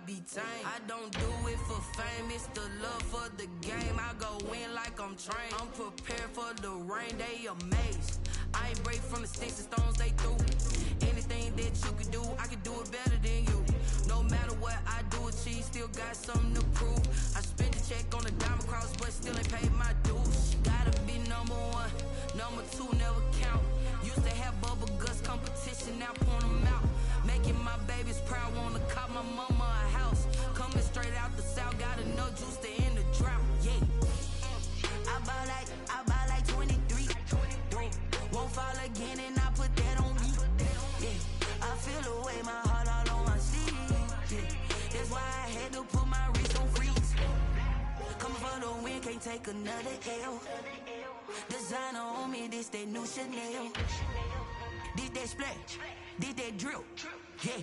be tame. I don't do it for fame, it's the love for the game. I go in like I'm trained. I'm prepared for the rain, they amazed. I ain't break from the sticks and stones they threw. Anything that you can do, I can do it better than you. No matter what I do achieve, still got something to prove. I spent the check on the diamond cross, but still ain't paid my dues. Gotta be number one, number two never count. Used to have bubble guts competition, now point them out. Making my babies proud, wanna cop my mama a house. Coming straight out the south, got enough juice to end the drought. Yeah, I buy like 23. Won't fall again and I put that on me. Yeah, I feel the way, my heart all on my sleeve. Yeah, that's why I had to put my wrist on freeze. Coming for the win, can't take another L. Designer on me, this that new Chanel. This that splash, this that drill. Yeah,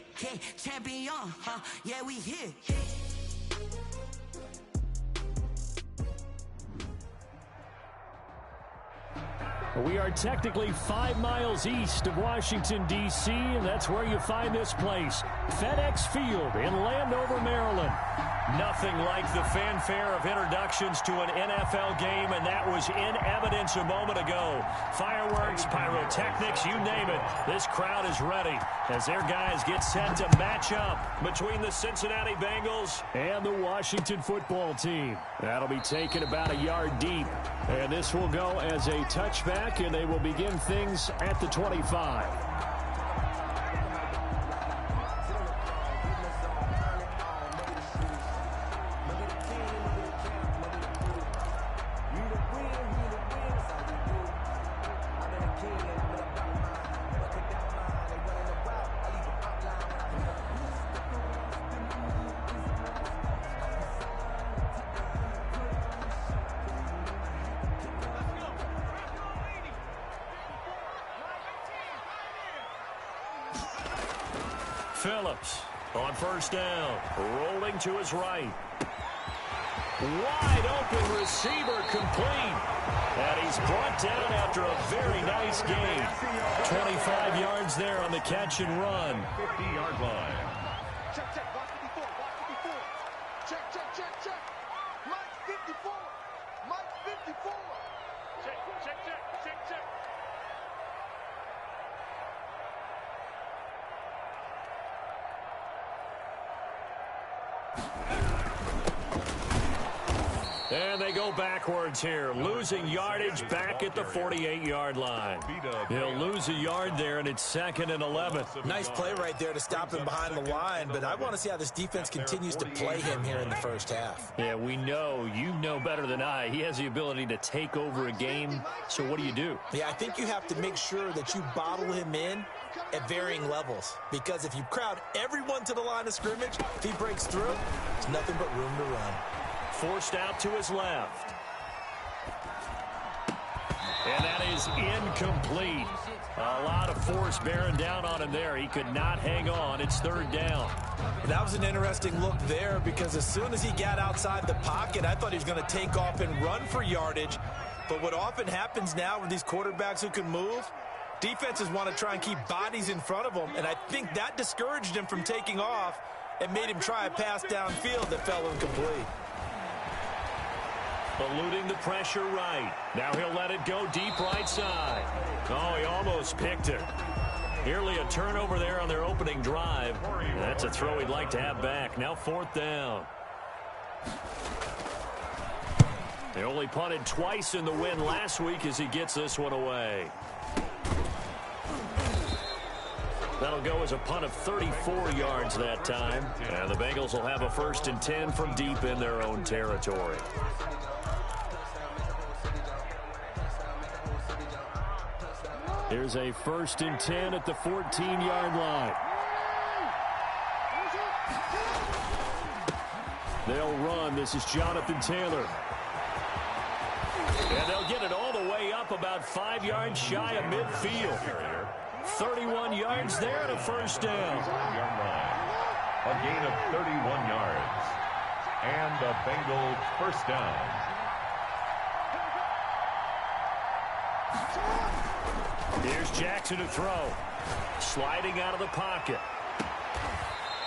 champion, huh? Yeah, we here. We are technically 5 miles east of Washington, D.C., and that's where you find this place, FedEx Field in Landover, Maryland. Nothing like the fanfare of introductions to an NFL game, and that was in evidence a moment ago. Fireworks, pyrotechnics, you name it. This crowd is ready as their guys get set to match up between the Cincinnati Bengals and the Washington football team. That'll be taken about a yard deep, and this will go as a touchback, and they will begin things at the 25. Phillips on first down, rolling to his right. Wide open receiver complete. And he's brought down after a very nice game. 25 yards there on the catch and run. 50-yard line. Check, watch 54, watch 54. Check. Mike 54. Mike 54. Check. And they go backwards here, losing yardage back at the 48-yard line. He'll lose a yard there, and it's 2nd and 11. Nice play right there to stop him behind the line, but I want to see how this defense continues to play him here in the first half. Yeah, we know, you know better than I, he has the ability to take over a game, so what do? Yeah, I think you have to make sure that you bottle him in at varying levels, because if you crowd everyone to the line of scrimmage, if he breaks through, there's nothing but room to run. Forced out to his left. And that is incomplete. A lot of force bearing down on him there. He could not hang on. It's 3rd down. That was an interesting look there, because as soon as he got outside the pocket, I thought he was going to take off and run for yardage. But what often happens now with these quarterbacks who can move, defenses want to try and keep bodies in front of them, and I think that discouraged him from taking off and made him try a pass downfield that fell incomplete. Eluding the pressure right. Now he'll let it go deep right side. Oh, he almost picked it. Nearly a turnover there on their opening drive. That's a throw he'd like to have back. Now 4th down. They only punted twice in the win last week as he gets this one away. That'll go as a punt of 34 yards that time. And the Bengals will have a 1st and 10 from deep in their own territory. Here's a 1st and 10 at the 14-yard line. They'll run. This is Jonathan Taylor. And they'll get it all the way up about 5 yards shy of midfield. 31 yards there and a 1st down. A gain of 31 yards. And the Bengals 1st down. Here's Jackson to throw. Sliding out of the pocket.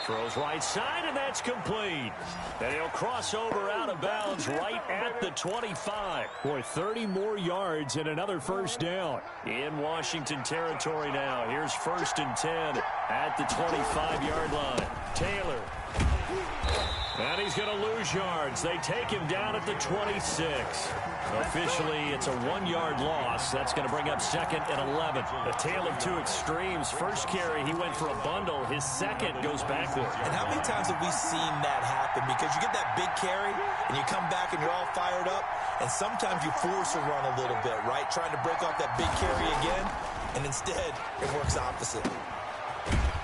Throws right side, and that's complete. And he'll cross over out of bounds right at the 25. Boy, 30 more yards and another first down. In Washington territory now. Here's 1st and 10 at the 25-yard line. Taylor. And he's going to lose yards. They take him down at the 26. Officially, it's a 1-yard loss. That's going to bring up 2nd and 11. A tale of two extremes. First carry, he went for a bundle. His second goes backward. And how many times have we seen that happen? Because you get that big carry, and you come back and you're all fired up, and sometimes you force a run a little bit, right? Trying to break off that big carry again, and instead, it works opposite.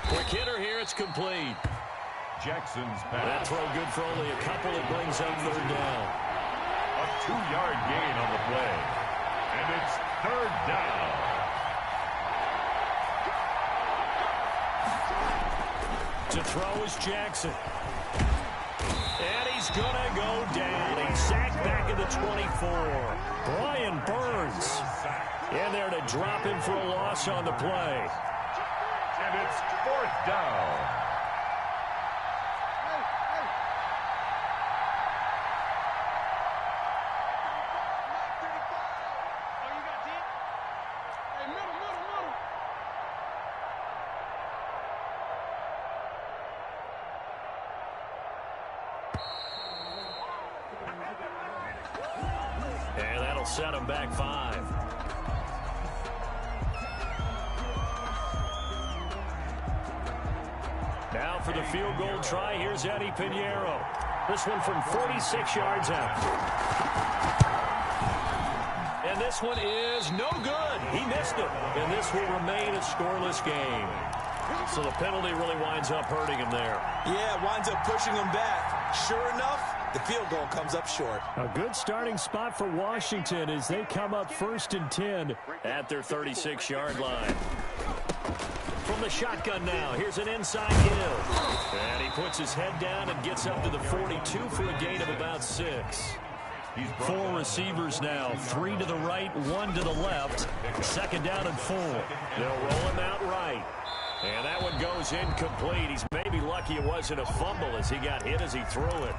Quick hitter here. It's complete. Jackson's pass. That throw good for only a couple. It brings up 3rd down. A 2-yard gain on the play. And it's 3rd down. To throw is Jackson. And he's going to go down. He's sacked back at the 24. Brian Burns in there to drop him for a loss on the play. And it's 4th down. And that'll set him back 5. Now for the field goal try, here's Eddie Pinheiro. This one from 46 yards out. And this one is no good. He missed it. And this will remain a scoreless game. So the penalty really winds up hurting him there. Yeah, it winds up pushing him back. Sure enough, the field goal comes up short. A good starting spot for Washington as they come up 1st and 10 at their 36-yard line. From the shotgun now, here's an inside give. And he puts his head down and gets up to the 42 for a gain of about 6. 4 receivers now, 3 to the right, 1 to the left. 2nd down and 4. They'll roll him out right. And that one goes incomplete. He's maybe lucky it wasn't a fumble as he got hit as he threw it.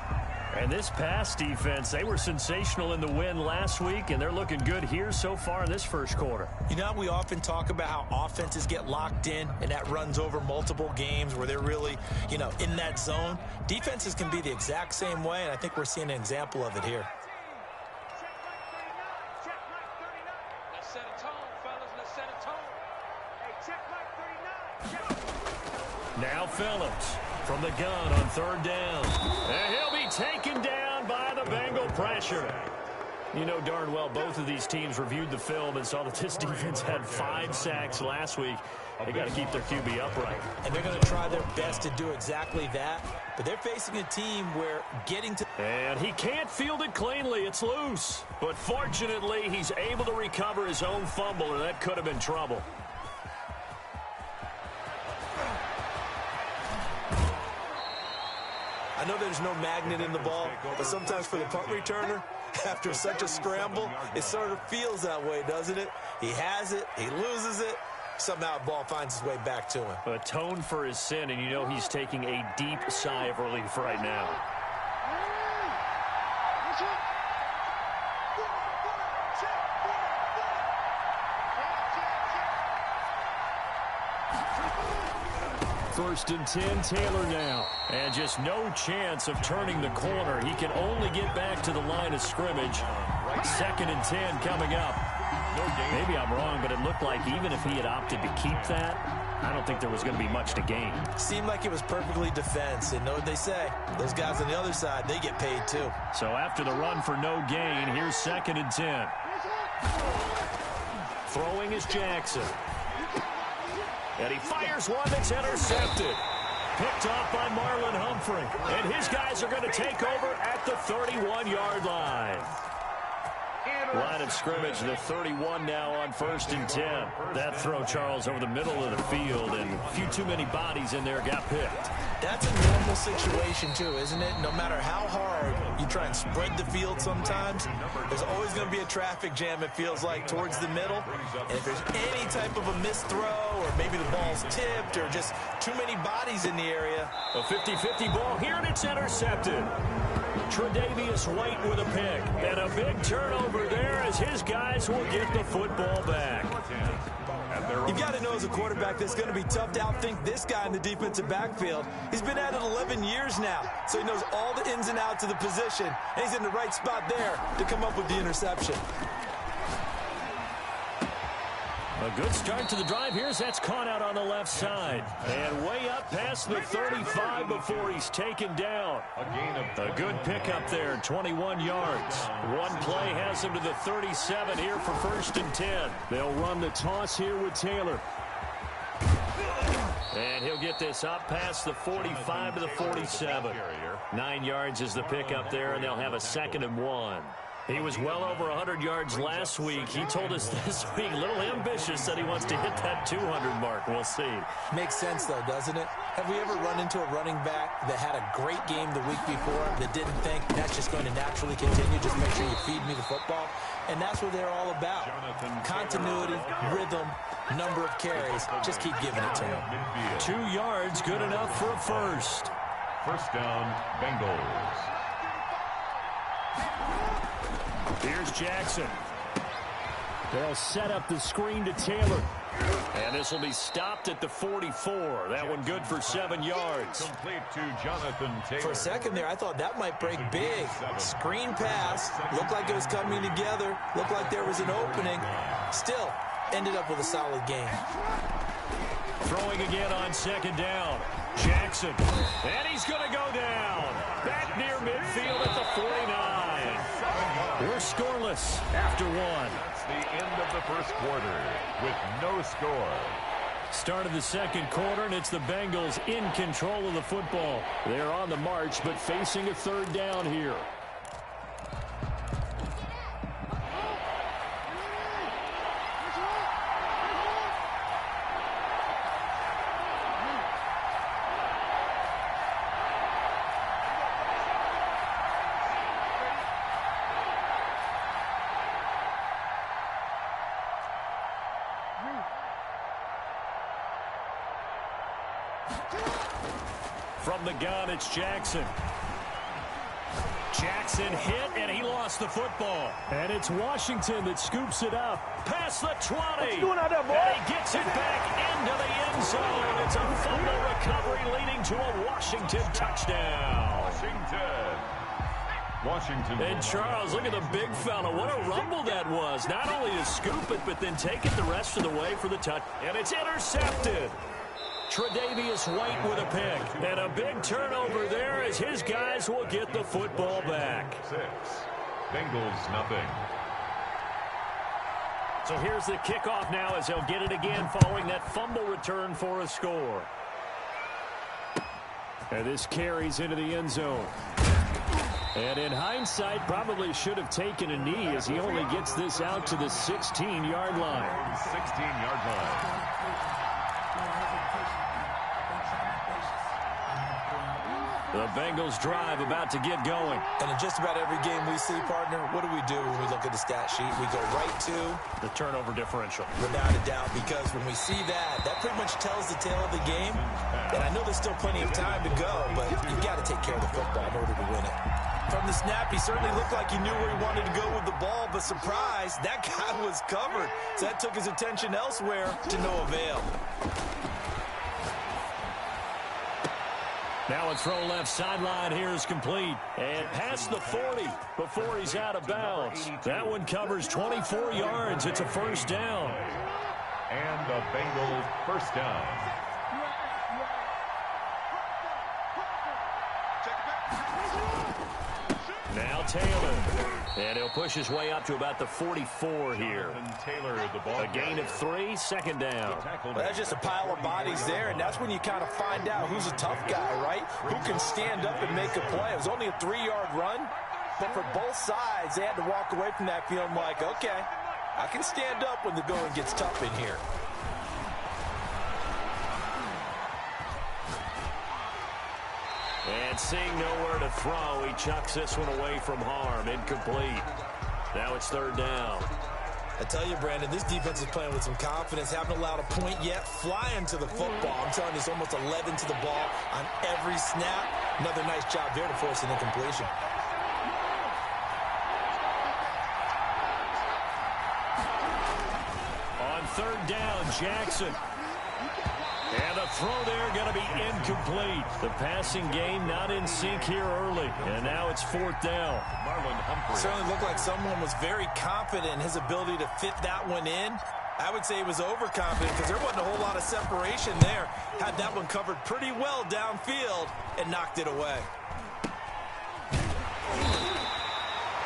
And this pass defense, they were sensational in the win last week, and they're looking good here so far in this first quarter. You know, we often talk about how offenses get locked in, and that runs over multiple games where they're really, you know, in that zone. Defenses can be the exact same way, and I think we're seeing an example of it here. Let's set a tone, fellas. Let's set a tone. Hey, check Mike 39. Now Phillips from the gun on 3rd down. And he'll be taken down by the Bengal pressure. You know darn well both of these teams reviewed the film and saw that this defense had 5 sacks last week. They got to keep their QB upright. And they're going to try their best to do exactly that. But they're facing a team where getting to... And he can't field it cleanly. It's loose. But fortunately, he's able to recover his own fumble, and that could have been trouble. I know there's no magnet in the ball, but sometimes for the punt returner, after such a scramble, it sort of feels that way, doesn't it? He has it, he loses it, somehow the ball finds its way back to him. Atoned for his sin, and you know he's taking a deep sigh of relief right now. First and 10, Taylor now. And just no chance of turning the corner. He can only get back to the line of scrimmage. 2nd and 10 coming up. Maybe I'm wrong, but it looked like even if he had opted to keep that, I don't think there was going to be much to gain. Seemed like it was perfectly defense. And know what they say? Those guys on the other side, they get paid too. So after the run for no gain, here's 2nd and 10. Throwing is Jackson. And he fires one that's intercepted. Picked off by Marlon Humphrey. And his guys are going to take over at the 31-yard line. Line of scrimmage, the 31 now on 1st and 10. That throw, Charles, over the middle of the field, and a few too many bodies in there got picked. That's a normal situation, too, isn't it? No matter how hard you try and spread the field sometimes, there's always going to be a traffic jam, it feels like, towards the middle. And if there's any type of a missed throw, or maybe the ball's tipped, or just too many bodies in the area. A 50-50 ball here, and it's intercepted. Tre'Davious White with a pick. And a big turnover there as his guys will get the football back. You've got to know as a quarterback that's going to be tough to outthink this guy in the defensive backfield. He's been at it 11 years now, so he knows all the ins and outs of the position, and he's in the right spot there to come up with the interception. A good start to the drive. That's caught out on the left side. And way up past the 35 before he's taken down. A good pickup there, 21 yards. One play has him to the 37 here for 1st and 10. They'll run the toss here with Taylor. And he'll get this up past the 45 to the 47. 9 yards is the pickup there, and they'll have a 2nd and 1. He was well over 100 yards last week. He told us this week, a little ambitious, that he wants to hit that 200 mark. We'll see. Makes sense, though, doesn't it? Have we ever run into a running back that had a great game the week before that didn't think that's just going to naturally continue? Just make sure you feed me the football. And that's what they're all about. Continuity, rhythm, number of carries. Just keep giving it to him. 2 yards, good enough for a first. First down, Bengals. Here's Jackson. They'll set up the screen to Taylor. And this will be stopped at the 44. That one good for 7 yards. Complete to Jonathan Taylor. For a second there, I thought that might break big. Screen pass. Looked like it was coming together. Looked like there was an opening. Still, ended up with a solid game. Throwing again on 2nd down. Jackson. And he's going to go down. Back near midfield at the 49. We're scoreless after one. That's the end of the first quarter with no score. Start of the 2nd quarter, and it's the Bengals in control of the football. They're on the march, but facing a 3rd down here. From the gun, it's Jackson. Jackson hit, and he lost the football. And it's Washington that scoops it up. Past the 20. What you doing out there, boy? And he gets it back into the end zone. It's a fumble recovery leading to a Washington touchdown. Washington. And Charles, look at the big fella. What a rumble that was. Not only to scoop it, but then take it the rest of the way for the touch. And it's intercepted. Tre'Davious White with a pick. And a big turnover there as his guys will get the football back. 6. Bengals nothing. So here's the kickoff now as they'll get it again following that fumble return for a score. And this carries into the end zone. And in hindsight, probably should have taken a knee as he only gets this out to the 16-yard line. 16-yard line. The Bengals drive about to get going. And in just about every game we see, partner, what do when we look at the stat sheet? We go right to the turnover differential. Without a doubt, because when we see that, that pretty much tells the tale of the game. And I know there's still plenty of time to go, but you've got to take care of the football in order to win it. From the snap, he certainly looked like he knew where he wanted to go with the ball, but surprise, that guy was covered. So that took his attention elsewhere to no avail. Now a throw left sideline here is complete. And past the 40 before he's out of bounds. That one covers 24 yards. It's a first down. And the Bengals first down. Now Taylor. And he'll push his way up to about the 44 here. Taylor, the ball. A gain of 3, second down. Well, that's just a pile of bodies there, and that's when you kind of find out who's a tough guy, right? Who can stand up and make a play. It was only a 3-yard run, But for both sides, they had to walk away from that feeling like, okay, I can stand up when the going gets tough in here. And seeing nowhere to throw, he chucks this one away from harm. Incomplete. Now it's third down. I tell you, Brandon, this defense is playing with some confidence. Haven't allowed a point yet. Flying to the football. I'm telling you, it's almost 11 to the ball on every snap. Another nice job there to force an incompletion. On third down, Jackson. And the throw there going to be incomplete. The passing game not in sync here early. And now it's fourth down. Marlon Humphrey. Certainly looked like someone was very confident in his ability to fit that one in. I would say he was overconfident because there wasn't a whole lot of separation there. Had that one covered pretty well downfield and knocked it away.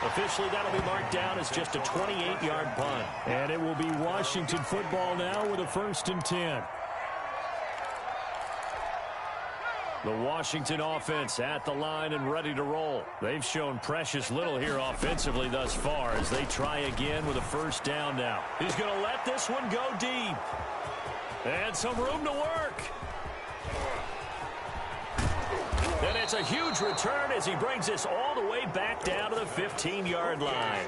Officially, that'll be marked down as just a 28-yard punt. And it will be Washington football now with a 1st and 10. The Washington offense at the line and ready to roll. They've shown precious little here offensively thus far as they try again with a 1st down now. He's going to let this one go deep. And some room to work. And it's a huge return as he brings this all the way back down to the 15-yard line.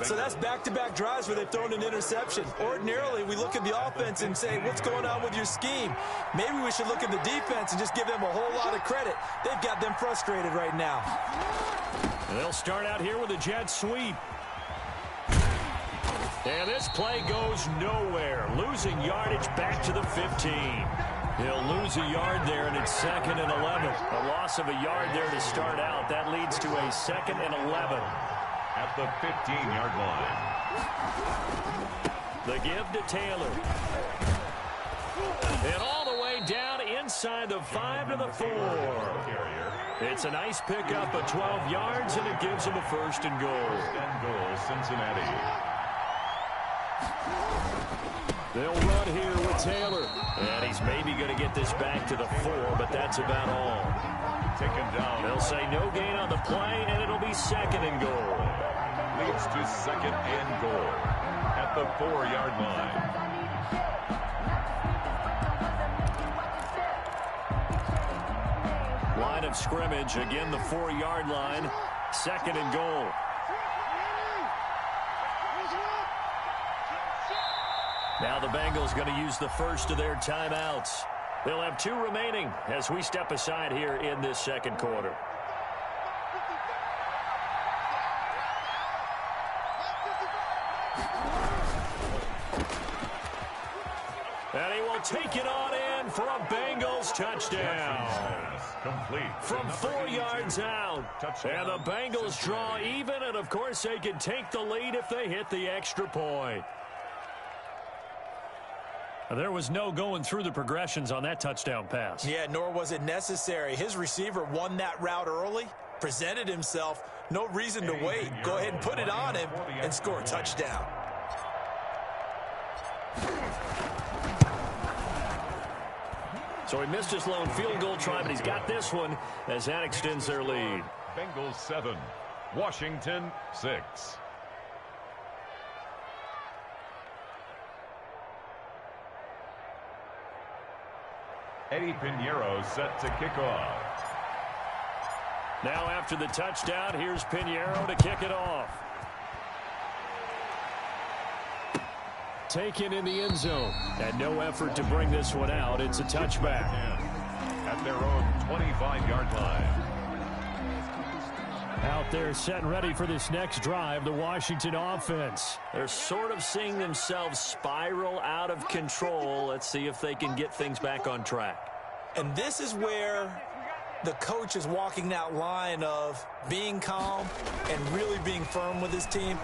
So that's back-to-back drives where they've thrown an interception. Ordinarily, we look at the offense and say, what's going on with your scheme? Maybe we should look at the defense and just give them a whole lot of credit. They've got them frustrated right now. And they'll start out here with a jet sweep. And this play goes nowhere. Losing yardage back to the 15. He'll lose a yard there, and it's 2nd and 11. A loss of a yard there to start out. That leads to a 2nd and 11. At the 15-yard line. The give to Taylor. And all the way down inside the 5 to the 4. It's a nice pickup of 12 yards, and it gives him a 1st and goal. 1st and goal, Cincinnati. They'll run here with Taylor. And he's maybe going to get this back to the 4, but that's about all. Taken down. They'll say no gain on the play, and it'll be 2nd and goal. Leads to 2nd and goal at the 4-yard line. Line of scrimmage, again the 4-yard line. 2nd and goal. Now the Bengals going to use the first of their timeouts. They'll have 2 remaining as we step aside here in this 2nd quarter. And he will take it on in for a Bengals touchdown. Complete. From 4 yards out. And the Bengals draw even, and of course they can take the lead if they hit the extra point. There was no going through the progressions on that touchdown pass. Yeah, nor was it necessary. His receiver won that route early, presented himself, no reason to wait. Go ahead and put it on him and score a touchdown. So he missed his lone field goal try, but he's got this one as that extends their lead. Bengals 7, Washington 6. Eddie Pinheiro set to kick off. Now after the touchdown, here's Pinheiro to kick it off. Taken in the end zone. And no effort to bring this one out. It's a touchback. At their own 25-yard line. Out there set and ready for this next drive, the Washington offense. They're sort of seeing themselves spiral out of control. Let's see if they can get things back on track. And this is where the coach is walking that line of being calm and really being firm with his team.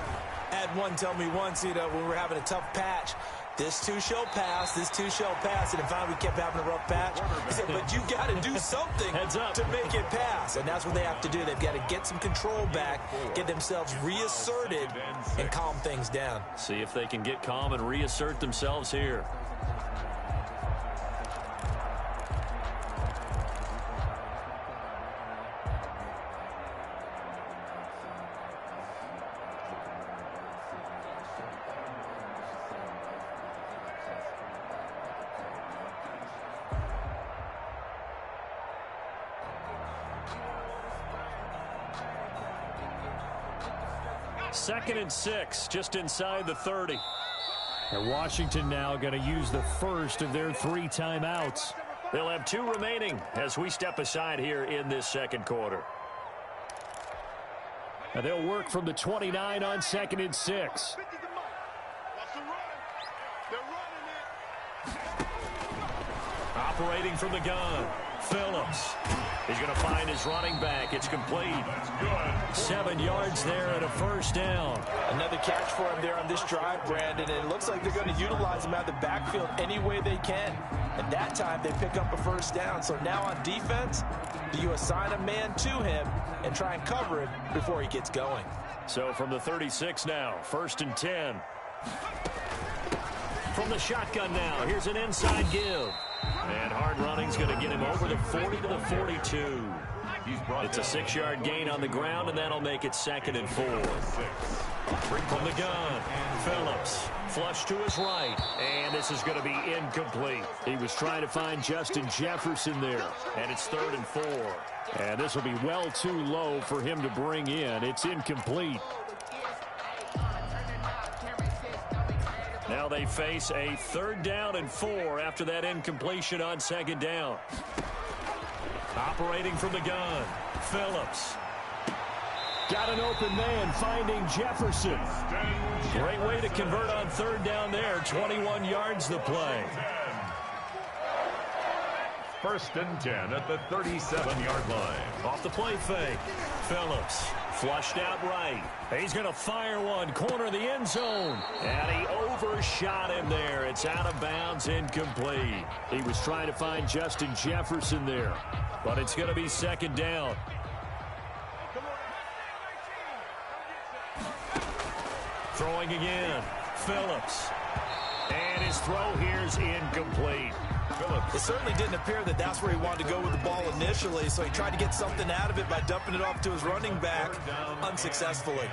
I had one tell me once, when we were having a tough patch, this too shall pass, this too shall pass, and then finally we kept having a rough patch. He said, but you got to do something to make it pass, and that's what they have to do. They've got to get some control back, get themselves reasserted, and calm things down. See if they can get calm and reassert themselves here. 2nd and 6, just inside the 30. And Washington now going to use the first of their 3 timeouts. They'll have 2 remaining as we step aside here in this second quarter. And they'll work from the 29 on 2nd and 6. Operating from the gun, Phillips. He's going to find his running back. It's complete. 7 yards there and a first down. Another catch for him there on this drive, Brandon, and it looks like they're going to utilize him out of the backfield any way they can. And that time they pick up a first down. So now on defense, do you assign a man to him and try and cover him before he gets going? So from the 36 now, 1st and 10. From the shotgun now, here's an inside give. And hard running's going to get him over the 40 to the 42. It's a 6-yard gain on the ground, and that'll make it 2nd and 4. From the gun, Phillips, flush to his right, and this is going to be incomplete. He was trying to find Justin Jefferson there, and it's 3rd and 4. And this will be well too low for him to bring in. It's incomplete. Now they face a 3rd down and 4 after that incompletion on 2nd down. Operating from the gun, Phillips. Got an open man, finding Jefferson. Great way to convert on 3rd down there. 21 yards the play. 1st and 10 at the 37-yard line. Off the play fake, Phillips. Flushed out right. He's going to fire one. Corner of the end zone. And he overshot him there. It's out of bounds, incomplete. He was trying to find Justin Jefferson there. But it's going to be 2nd down. Throwing again. Phillips. And his throw here's incomplete. It certainly didn't appear that that's where he wanted to go with the ball initially, so he tried to get something out of it by dumping it off to his running back unsuccessfully.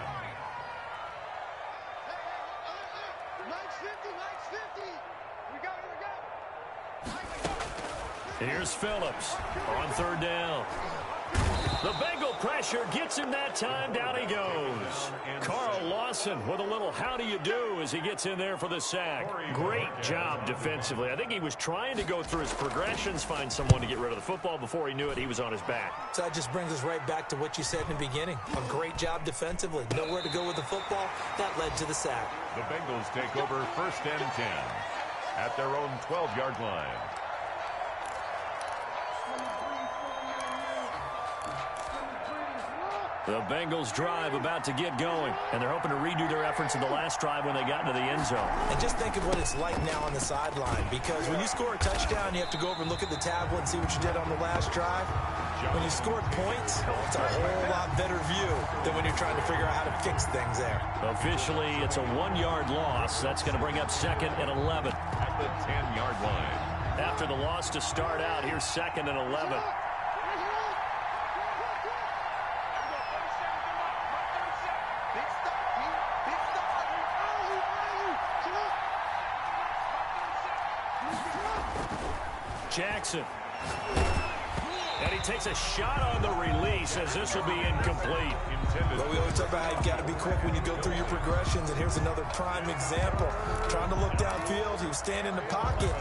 Here's Phillips on 3rd down. The Bengal pressure gets him that time. Down he goes. Carl Lawson with a little how do you do as he gets in there for the sack. Great job defensively. I think he was trying to go through his progressions, find someone to get rid of the football. Before he knew it, he was on his back. So that just brings us right back to what you said in the beginning. A great job defensively. Nowhere to go with the football. That led to the sack. The Bengals take over 1st and 10 at their own 12-yard line. The Bengals drive about to get going, and they're hoping to redo their efforts in the last drive when they got into the end zone. And just think of what it's like now on the sideline, because when you score a touchdown, you have to go over and look at the tablet and see what you did on the last drive. When you scored points, it's a whole lot better view than when you're trying to figure out how to fix things there. Officially, it's a 1-yard loss. That's going to bring up 2nd and 11. At the 10-yard line. After the loss to start out, here's 2nd and 11. Jackson. And he takes a shot on the release as this will be incomplete. But we always talk about how you've got to be quick when you go through your progressions, and here's another prime example. Trying to look downfield, he was standing in the pocket,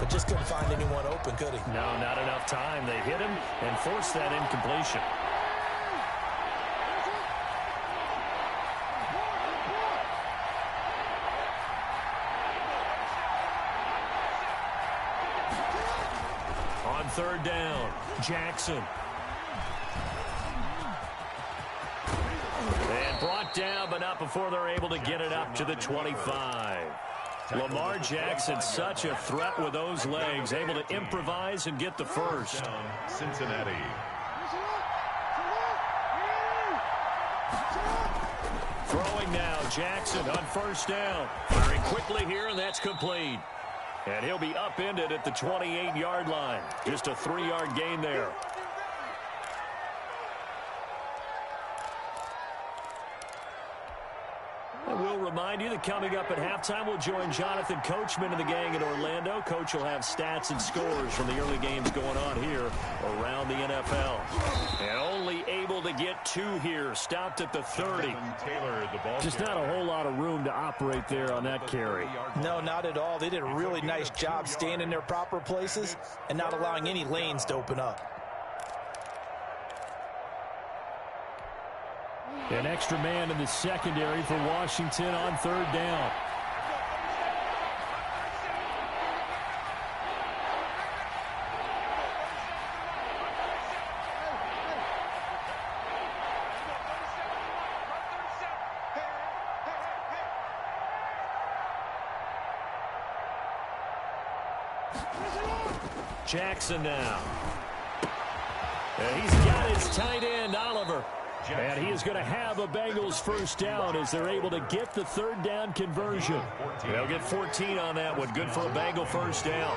but just couldn't find anyone open, could he? No, not enough time. They hit him and forced that incompletion. On 3rd down, Jackson. And brought down, but not before they're able to get it up to the 25. Lamar Jackson, such a threat with those legs, able to improvise and get the first. Cincinnati. Throwing now, Jackson on 1st down. Firing quickly here, and that's complete. And he'll be upended at the 28-yard line. Just a 3-yard gain there. And we'll remind you that coming up at halftime, we'll join Jonathan Coachman and the gang in Orlando. Coach will have stats and scores from the early games going on here around the NFL. And only able able to get 2 here, stopped at the 30. Taylor, the ball Just not a whole lot of room to operate there on that carry. No, not at all. They did a really nice job staying in their proper places and not allowing any lanes to open up. An extra man in the secondary for Washington on 3rd down. Jackson now. And he's got his tight end, Oliver. And he is going to have a Bengals first down as they're able to get the 3rd down conversion. They'll get 14 on that one. Good for a Bengal first down.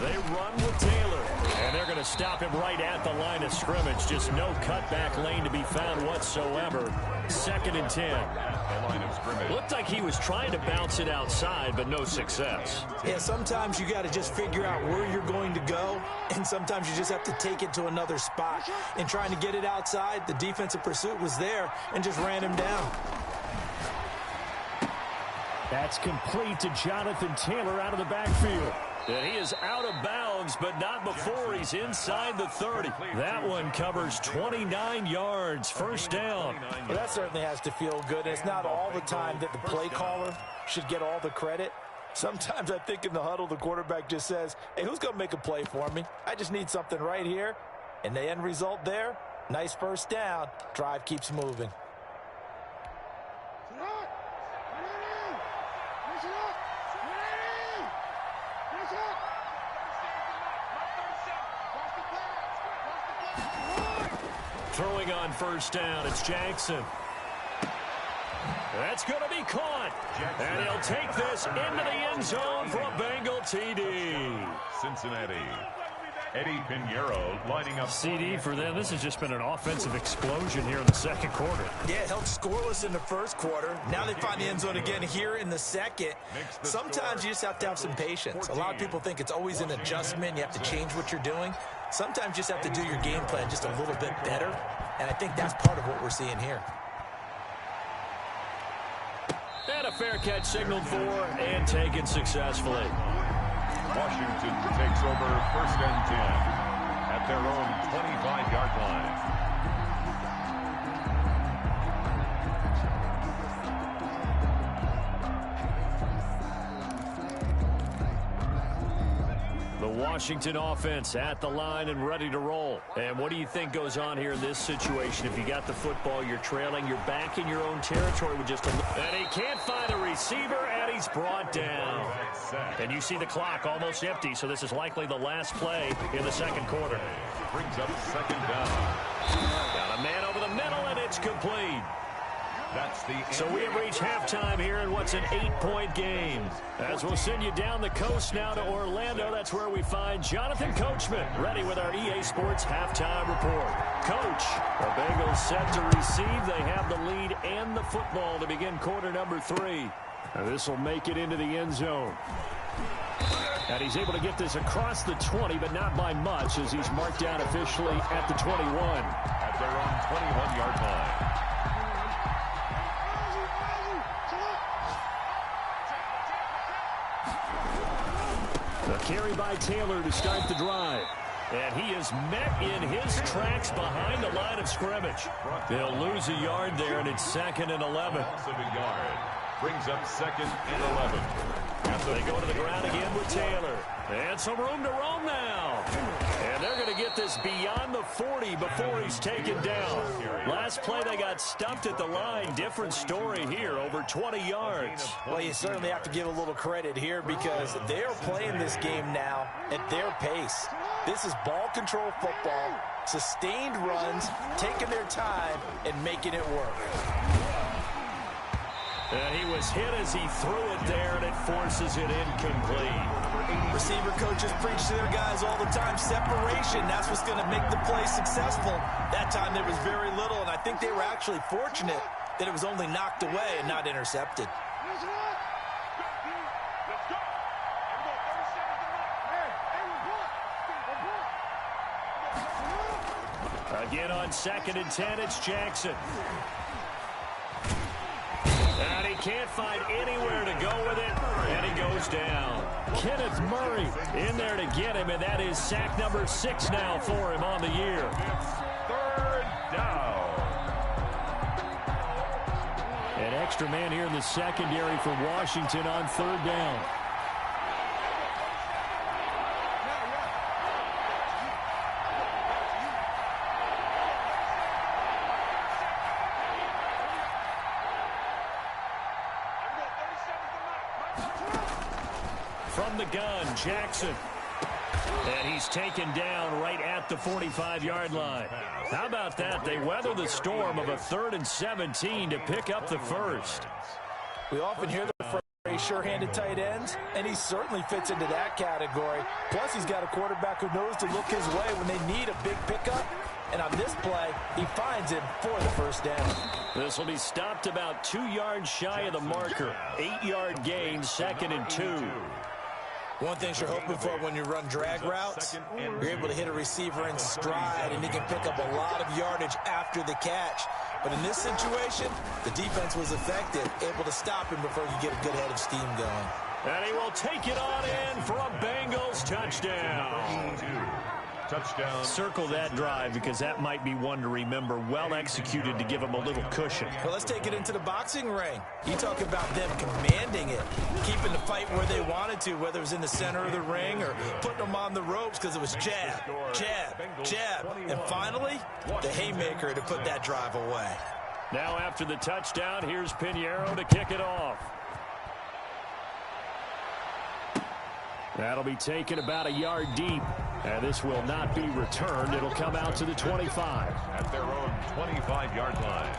They run with Taylor. And they're going to stop him right at the line of scrimmage. Just no cutback lane to be found whatsoever. 2nd and 10. Looked like he was trying to bounce it outside, but no success. Yeah, sometimes you got to just figure out where you're going to go, and sometimes you just have to take it to another spot. And trying to get it outside, the defensive pursuit was there and just ran him down. That's complete to Jonathan Taylor out of the backfield. And he is out of bounds, but not before he's inside the 30. That one covers 29 yards. First down. Well, that certainly has to feel good. It's not all the time that the play caller should get all the credit. Sometimes I think in the huddle, the quarterback just says, hey, who's going to make a play for me? I just need something right here. And the end result there, nice first down. Drive keeps moving. Throwing on first down, it's Jackson. That's going to be caught. And he'll take this into the end zone for a Bengal TD. Cincinnati. Eddie Pinheiro lining up. CD for them. This has just been an offensive explosion here in the 2nd quarter. Yeah, it held scoreless in the 1st quarter. Now they find the end zone again here in the 2nd. Sometimes you just have to have some patience. A lot of people think it's always an adjustment. You have to change what you're doing. Sometimes you just have to do your game plan just a little bit better. And I think that's part of what we're seeing here. And a fair catch signaled for and taken successfully. Washington takes over 1st and 10 at their own 25-yard line. The Washington offense at the line and ready to roll. And what do you think goes on here in this situation? If you got the football, you're trailing, you're back in your own territory with just a... And he can't find a receiver, and he's brought down. And you see the clock almost empty, so this is likely the last play in the 2nd quarter. Brings up 2nd down. Got a man over the middle, and it's complete. That's the so we have reached halftime here in what's an 8-point game. As we'll send you down the coast now to Orlando, that's where we find Jonathan Coachman, ready with our EA Sports halftime report. Coach, the Bengals set to receive. They have the lead and the football to begin quarter number 3. Now this will make it into the end zone. And he's able to get this across the 20, but not by much, as he's marked down officially at the 21. At their own 21-yard line. The carry by Taylor to start the drive. And he is met in his tracks behind the line of scrimmage. They'll lose a yard there, and it's 2nd and 11. Loss of a yard. Brings up 2nd and 11. They go to the ground again with Taylor. And some room to roam now. And they're going to get this beyond the 40 before he's taken down. Last play, they got stuffed at the line. Different story here, over 20 yards. Well, you certainly have to give a little credit here because they're playing this game now at their pace. This is ball control football, sustained runs, taking their time, and making it work. And he was hit as he threw it there, and it forces it incomplete. Receiver coaches preach to their guys all the time, separation. That's what's going to make the play successful. That time there was very little, and I think they were actually fortunate that it was only knocked away and not intercepted. Again on 2nd and 10, it's Jackson. And he can't find anywhere to go with it, and he goes down. Kenneth Murray in there to get him, and that is sack number 6 now for him on the year. 3rd down. An extra man here in the secondary for Washington on 3rd down. From the gun, Jackson. And he's taken down right at the 45-yard line. How about that? They weather the storm of a 3rd and 17 to pick up the first. We often hear the phrase sure-handed tight ends, and he certainly fits into that category. Plus, he's got a quarterback who knows to look his way when they need a big pickup. And on this play, he finds him for the first down. This will be stopped about 2 yards shy of the marker. 8-yard gain, 2nd and 2. One thing you're hoping for when you run drag routes, you're able to hit a receiver in stride, and he can pick up a lot of yardage after the catch. But in this situation, the defense was effective, able to stop him before he could get a good head of steam going. And he will take it on in for a Bengals touchdown. Touchdown. Circle that drive because that might be one to remember. Well executed to give him a little cushion. Well, let's take it into the boxing ring. You talk about them commanding it, keeping the fight where they wanted to, whether it was in the center of the ring or putting them on the ropes because it was jab, jab, jab. And finally, the haymaker to put that drive away. Now after the touchdown, here's Pinheiro to kick it off. That'll be taken about a yard deep. And this will not be returned. It'll come out to the 25. At their own 25-yard line.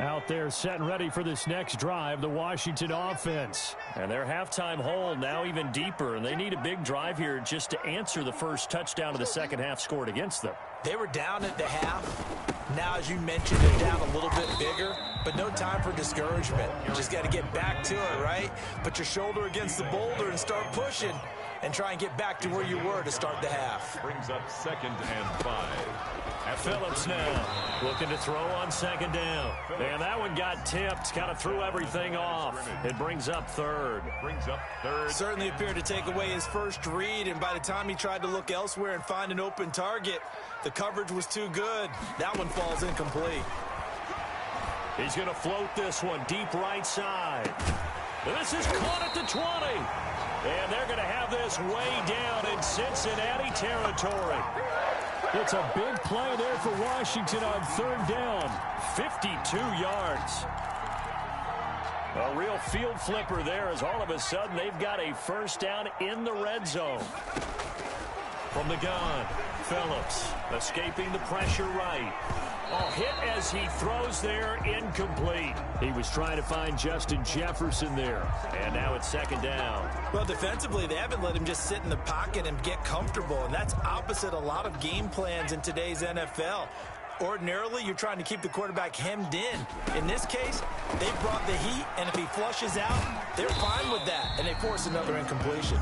Out there set and ready for this next drive, the Washington offense. And their halftime hole now even deeper, and they need a big drive here just to answer the first touchdown of the second half scored against them. They were down at the half. Now, as you mentioned, they're down a little bit bigger, but no time for discouragement. You just got to get back to it, right? Put your shoulder against the boulder and start pushing and try and get back to where you were to start the half. Brings up 2nd and 5. Phillips now looking to throw on 2nd down. And that one got tipped, kind of threw everything off. It brings up 3rd. Certainly appeared to take away his first read, and by the time he tried to look elsewhere and find an open target, the coverage was too good. That one falls incomplete. He's going to float this one deep right side. This is caught at the 20. And they're going to have this way down in Cincinnati territory. It's a big play there for Washington on 3rd down. 52 yards. A real field flipper there as all of a sudden they've got a first down in the red zone. From the gun, Phillips escaping the pressure right. Oh, hit as he throws there, incomplete. He was trying to find Justin Jefferson there. And now it's 2nd down. Well, defensively, they haven't let him just sit in the pocket and get comfortable, and that's opposite a lot of game plans in today's NFL. Ordinarily, you're trying to keep the quarterback hemmed in. In this case, they brought the heat, and if he flushes out, they're fine with that, and they force another incompletion.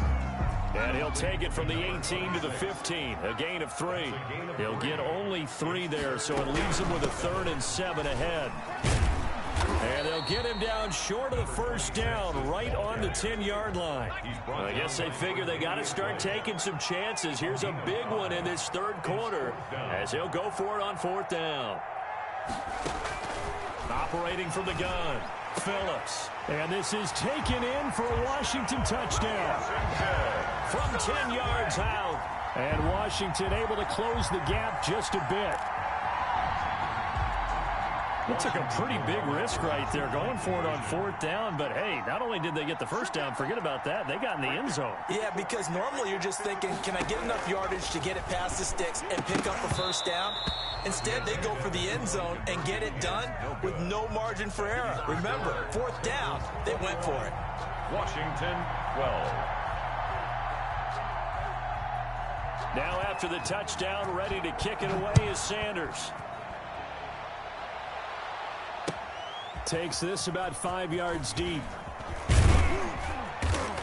And he'll take it from the 18 to the 15, a gain of 3. He'll get only 3 there, so it leaves him with a 3rd and 7 ahead. And they'll get him down short of the first down, right on the 10-yard line. I guess they figure they got to start taking some chances. Here's a big one in this 3rd quarter as he'll go for it on 4th down. Operating from the gun, Phillips. And this is taken in for a Washington touchdown. From 10 yards out. And Washington able to close the gap just a bit. It took a pretty big risk right there going for it on 4th down. But, hey, not only did they get the first down, forget about that, they got in the end zone. Yeah, because normally you're just thinking, can I get enough yardage to get it past the sticks and pick up a first down? Instead, they go for the end zone and get it done with no margin for error. Remember, 4th down, they went for it. Washington, 12. Now after the touchdown, ready to kick it away is Sanders. Takes this about 5 yards deep.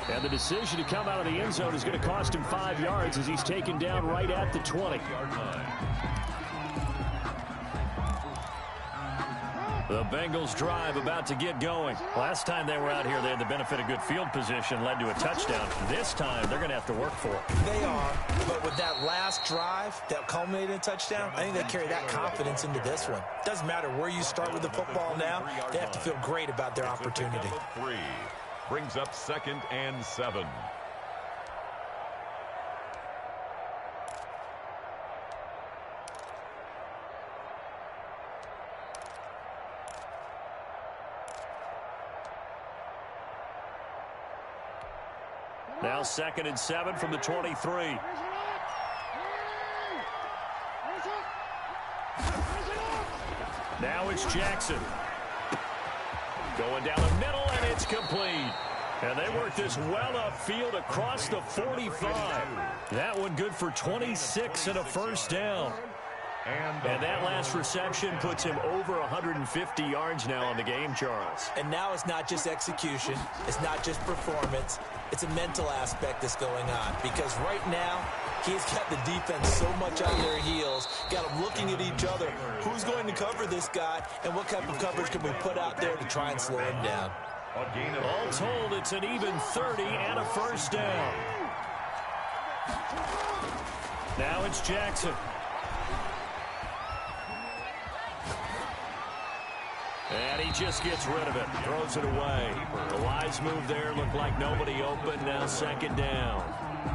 And the decision to come out of the end zone is going to cost him 5 yards as he's taken down right at the 20. The Bengals drive about to get going. Last time they were out here, they had the benefit of good field position, led to a touchdown. This time, they're going to have to work for it. They are, but with that last drive that culminated in a touchdown, I think they carry that confidence into this one. Doesn't matter where you start with the football now, they have to feel great about their opportunity. 3 brings up 2nd and 7. Now 2nd and 7 from the 23. Now it's Jackson. Going down the middle, and it's complete. And they work this well upfield across the 45. That one good for 26 and a first down. And that last reception puts him over 150 yards now on the game, Charles. And now it's not just execution. It's not just performance. It's a mental aspect that's going on. Because right now, he's got the defense so much on their heels. Got them looking at each other. Who's going to cover this guy? And what type of coverage can we put out there to try and slow him down? All told, it's an even 30 and a first down. Now it's Jackson. And he just gets rid of it, throws it away. The wise move there, looked like nobody open, now 2nd down.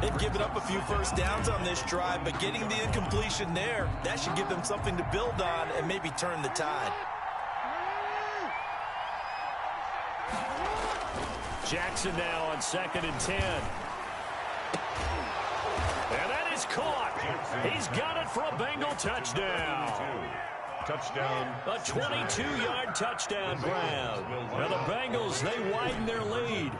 They've given up a few first downs on this drive, but getting the incompletion there, that should give them something to build on and maybe turn the tide. Jackson now on 2nd and 10. And that is caught. He's got it for a Bengal touchdown. Touchdown. A 22-yard touchdown grab. Now the Bengals, they widen their lead.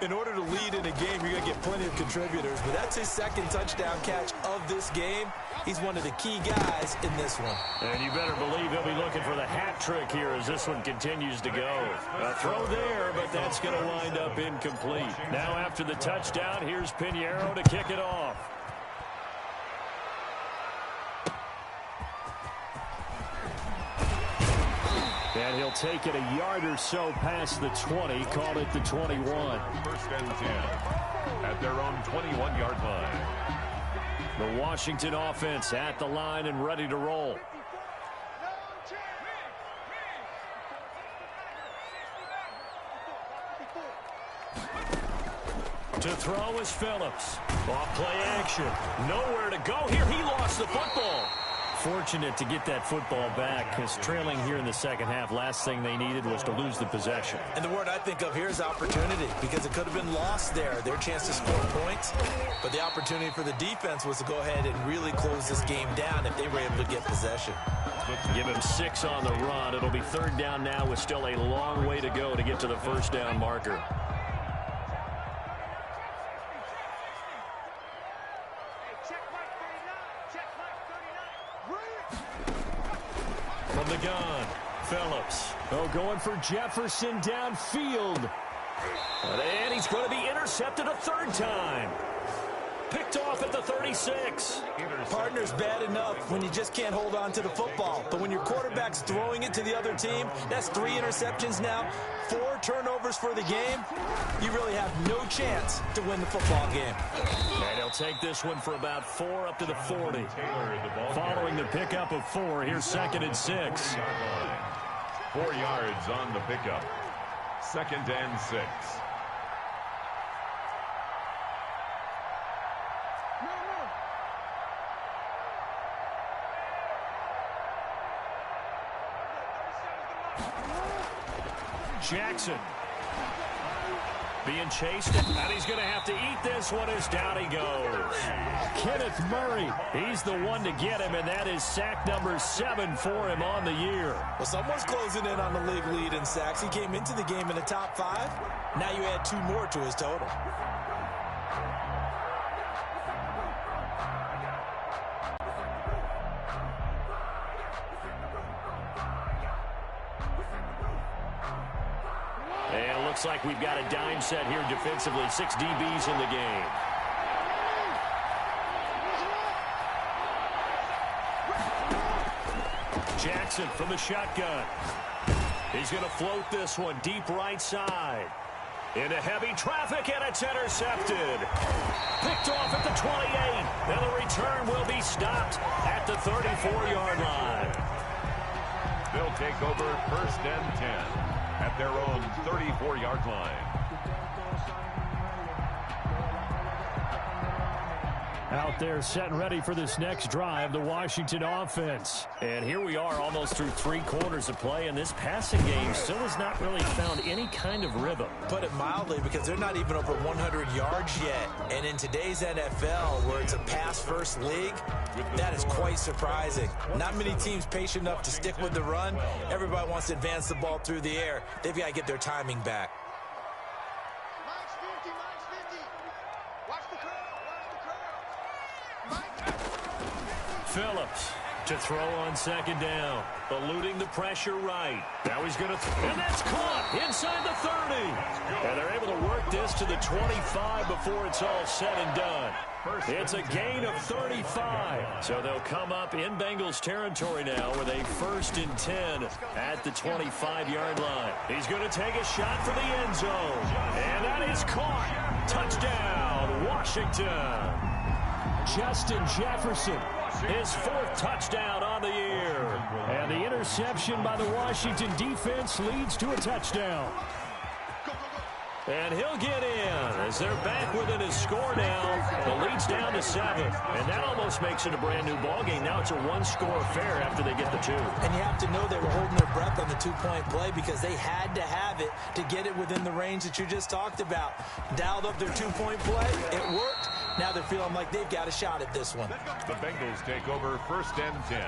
In order to lead in a game, you're going to get plenty of contributors, but that's his 2nd touchdown catch of this game. He's one of the key guys in this one. And you better believe he'll be looking for the hat trick here as this one continues to go. A throw there, but that's going to wind up incomplete. Now after the touchdown, here's Pinheiro to kick it off. And he'll take it a yard or so past the 20, called it the 21. 1st and 10 at their own 21-yard line. The Washington offense at the line and ready to roll. To throw is Phillips. Off play action. Nowhere to go here. He lost the football. Fortunate to get that football back, because trailing here in the second half, last thing they needed was to lose the possession. And the word I think of here is opportunity, because it could have been lost there, their chance to score points. But the opportunity for the defense was to go ahead and really close this game down if they were able to get possession. Give him 6 on the run. It'll be 3rd down now with still a long way to go to get to the first down marker. From the gun, Phillips. Oh, going for Jefferson downfield. And he's going to be intercepted a 3rd time. Picked off at the 36. Partner's bad enough when you just can't hold on to the football. But when your quarterback's throwing it to the other team, that's 3 interceptions now, 4 turnovers for the game. You really have no chance to win the football game. And he'll take this one for about 4 up to the 40. Following the pickup of 4, here's 2nd and 6. 4 yards on the pickup. 2nd and 6. Jackson being chased, and he's going to have to eat this one as down he goes. Kenneth Murray, he's the one to get him, and that is sack number 7 for him on the year. Well, someone's closing in on the league lead in sacks. He came into the game in the top 5. Now you add 2 more to his total. And it looks like we've got a dime set here defensively. 6 DBs in the game. Jackson from the shotgun. He's going to float this one deep right side. Into heavy traffic, and it's intercepted. Picked off at the 28. And the return will be stopped at the 34-yard line. They'll take over 1st and 10. At their own 34-yard line. Out there set and ready for this next drive, the Washington offense. And here we are almost through 3 quarters of play, and this passing game still has not really found any kind of rhythm. Put it mildly, because they're not even over 100 yards yet. And in today's NFL, where it's a pass-first league, that is quite surprising. Not many teams patient enough to stick with the run. Everybody wants to advance the ball through the air. They've got to get their timing back. Phillips to throw on 2nd down, eluding the pressure right. Now he's going to, and that's caught inside the 30. And they're able to work this to the 25 before it's all said and done. It's a gain of 35. So they'll come up in Bengals territory now with a 1st and 10 at the 25-yard line. He's going to take a shot for the end zone. And that is caught. Touchdown, Washington. Justin Jefferson, his 4th touchdown on the year. And the interception by the Washington defense leads to a touchdown. And he'll get in as they're back within a score now. The lead's down to 7. And that almost makes it a brand new ballgame. Now it's a 1-score affair after they get the 2. And you have to know they were holding their breath on the 2-point play because they had to have it to get it within the range that you just talked about. Dialed up their 2-point play. It worked. Now they're feeling like they've got a shot at this one. The Bengals take over 1st and 10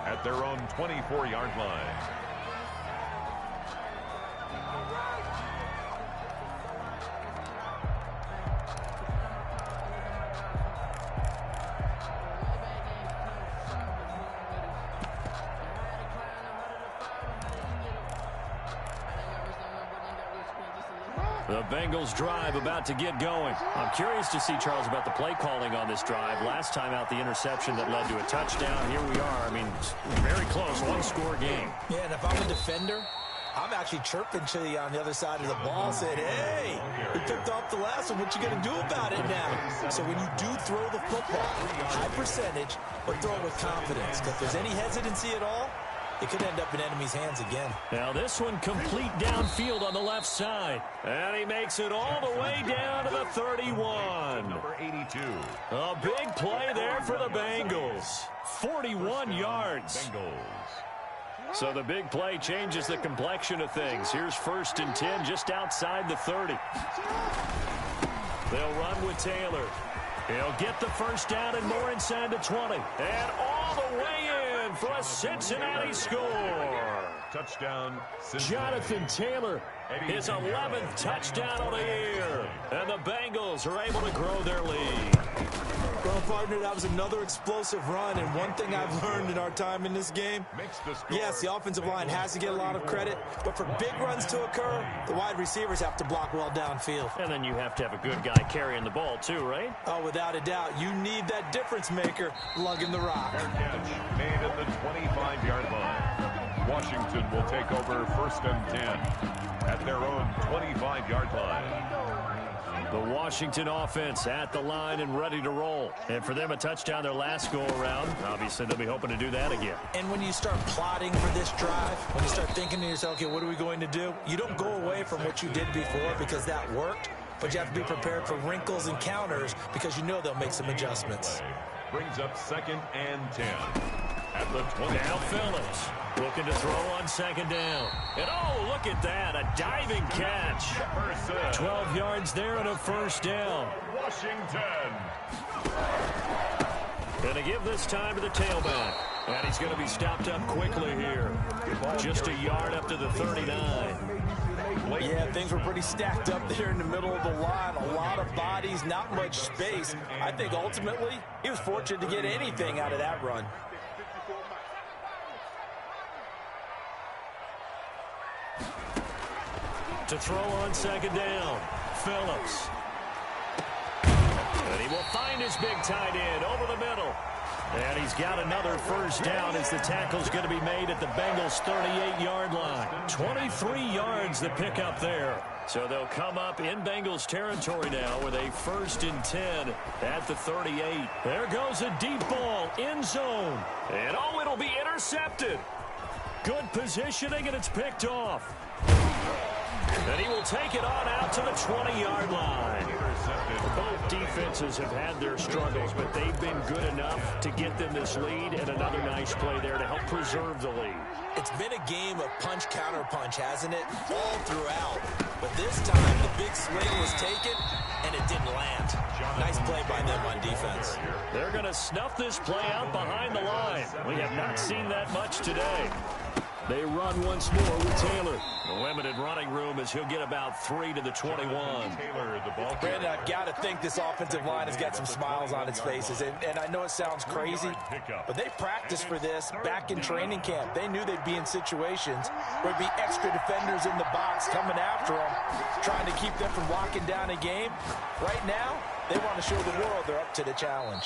at their own 24-yard line. The Bengals drive about to get going. I'm curious to see, Charles, about the play calling on this drive. Last time out, the interception that led to a touchdown. Here we are. I mean, very close, 1-score game. Yeah, and if I'm a defender, I'm actually chirping to you on the other side of the ball, saying, hey, we picked off the last one. What you going to do about it now? So when you do throw the football, high percentage, but throw it with confidence. Because if there's any hesitancy at all, it could end up in enemy's hands again. Now this one complete downfield on the left side. And he makes it all the way down to the 31. Number 82. A big play there for the Bengals. 41 yards. Bengals. So the big play changes the complexion of things. Here's 1st and 10 just outside the 30. They'll run with Taylor. He'll get the 1st down and more inside the 20. And all the way in for a Cincinnati score. Touchdown, Cincinnati. Jonathan Taylor, his 11th touchdown of the year. And the Bengals are able to grow their lead. Well, partner, that was another explosive run, and one thing I've learned in our time in this game, yes, the offensive line has to get a lot of credit, but for big runs to occur, the wide receivers have to block well downfield. And then you have to have a good guy carrying the ball too, right? Oh, without a doubt. You need that difference maker lugging the rock. Fair catch made at the 25-yard line. Washington will take over 1st and 10 at their own 25-yard line. The Washington offense at the line and ready to roll. And for them, a touchdown their last go-around. Obviously, they'll be hoping to do that again. And when you start plotting for this drive, when you start thinking to yourself, okay, what are we going to do? You don't go away from what you did before because that worked, but you have to be prepared for wrinkles and counters because you know they'll make some adjustments. Brings up 2nd and 10. at the 20. Now Phillips looking to throw on second down. And oh, look at that, a diving catch. 12 yards there and a first down. Washington. Going to give this time to the tailback. And he's going to be stopped up quickly here. Just a yard up to the 39. Yeah, things were pretty stacked up there in the middle of the line. A lot of bodies, not much space. I think ultimately he was fortunate to get anything out of that run. To throw on second down, Phillips. And he will find his big tight end over the middle. And he's got another first down as the tackle's going to be made at the Bengals' 38-yard line. 23 yards the pickup there. So they'll come up in Bengals territory now with a 1st and 10 at the 38. There goes a deep ball, end zone. And oh, it'll be intercepted. Good positioning, and it's picked off. And he will take it on out to the 20-yard line. Both defenses have had their struggles, but they've been good enough to get them this lead, and another nice play there to help preserve the lead. It's been a game of punch-counter-punch, hasn't it? All throughout. But this time, the big swing was taken, and it didn't land. Nice play by them on defense. They're going to snuff this play out behind the line. We have not seen that much today. They run once more with Taylor. The limited running room as he'll get about 3 to the 21. Brandon, I've got to think this offensive line has got some smiles on its faces. And I know it sounds crazy, but they practiced for this back in training camp. They knew they'd be in situations where there'd be extra defenders in the box coming after them, trying to keep them from locking down a game. Right now, they want to show the world they're up to the challenge.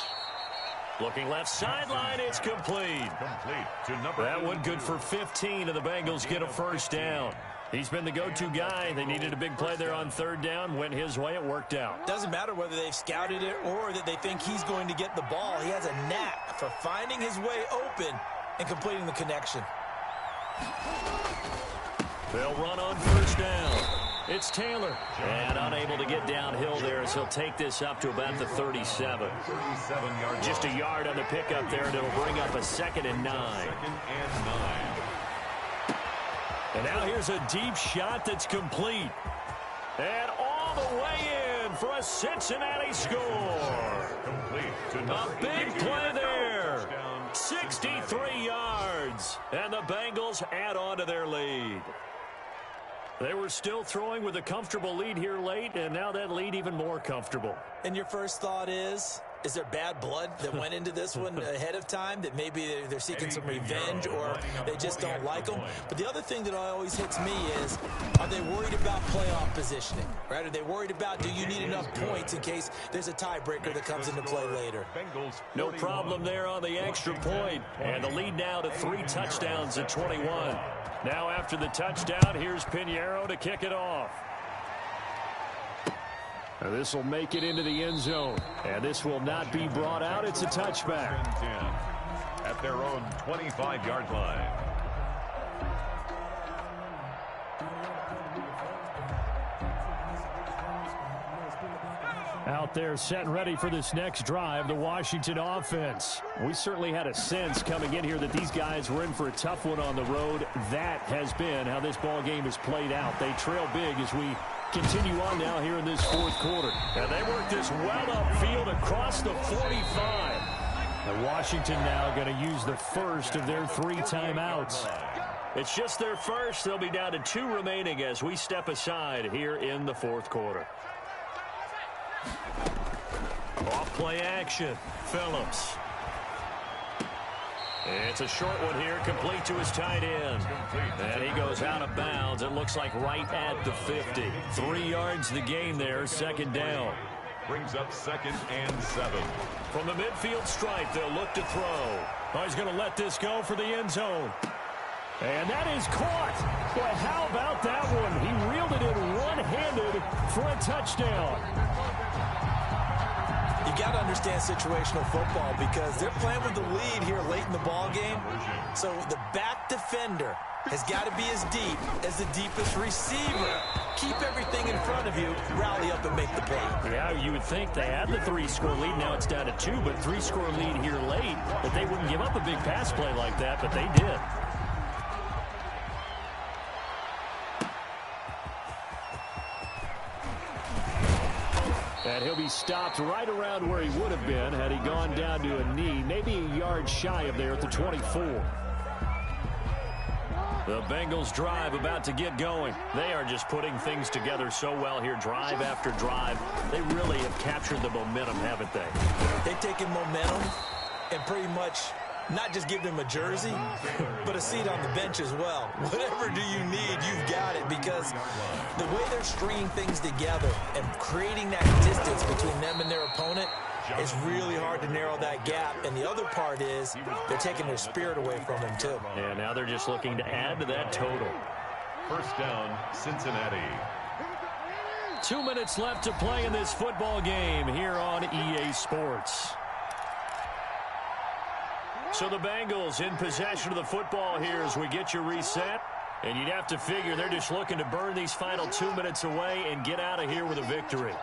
Looking left sideline, it's complete. That one good for 15, and the Bengals get a first down. He's been the go-to guy. They needed a big play there on third down. Went his way, it worked out. Doesn't matter whether they've scouted it or that they think he's going to get the ball. He has a knack for finding his way open and completing the connection. They'll run on first down. It's Taylor. And unable to get downhill there as he'll take this up to about the 37. Just a yard on the pickup there, and it'll bring up a 2nd and 9. And now here's a deep shot that's complete. And all the way in for a Cincinnati score. A big play there. 63 yards. And the Bengals add on to their lead. They were still throwing with a comfortable lead here late, and now that lead even more comfortable. And your first thought is there bad blood that went into this one ahead of time, that maybe they're seeking some revenge or they just don't like them? But the other thing that always hits me is, are they worried about playoff positioning? Right? Are they worried about, do you need enough points in case there's a tiebreaker that comes into play later? No problem there on the extra point. And the lead now to 3 touchdowns at 21. Now after the touchdown, here's Pinheiro to kick it off. And this will make it into the end zone. And this will not be brought out. It's a touchback. At their own 25-yard line. Out there set and ready for this next drive, the Washington offense. We certainly had a sense coming in here that these guys were in for a tough one on the road. That has been how this ball game has played out. They trail big as we continue on now here in this fourth quarter. And they work this well upfield across the 45. And Washington now going to use the first of their 3 timeouts. It's just their first. They'll be down to 2 remaining as we step aside here in the fourth quarter. Off play action. Phillips. It's a short one here, complete to his tight end. And he goes out of bounds. It looks like right at the 50. 3 yards the gain there, 2nd down. Brings up 2nd and 7. From the midfield stripe, they'll look to throw. Oh, he's going to let this go for the end zone. And that is caught. Boy, how about that one? He reeled it in one-handed for a touchdown. You got to understand situational football because they're playing with the lead here late in the ball game. So the back defender has got to be as deep as the deepest receiver. Keep everything in front of you, rally up and make the play. Yeah, you would think they had the 3-score lead. Now it's down to 2, but 3-score lead here late. But they wouldn't give up a big pass play like that, but they did. And he'll be stopped right around where he would have been had he gone down to a knee, maybe a yard shy of there at the 24. The Bengals drive about to get going. They are just putting things together so well here, drive after drive. They really have captured the momentum, haven't they? They've taken momentum and pretty much not just give them a jersey, but a seat on the bench as well. Whatever do you need, you've got it, because the way they're stringing things together and creating that distance between them and their opponent, it's really hard to narrow that gap. And the other part is they're taking their spirit away from them, too. Yeah, now they're just looking to add to that total. First down, Cincinnati. 2 minutes left to play in this football game here on EA Sports. So the Bengals in possession of the football here as we get you reset. And you'd have to figure they're just looking to burn these final 2 minutes away and get out of here with a victory.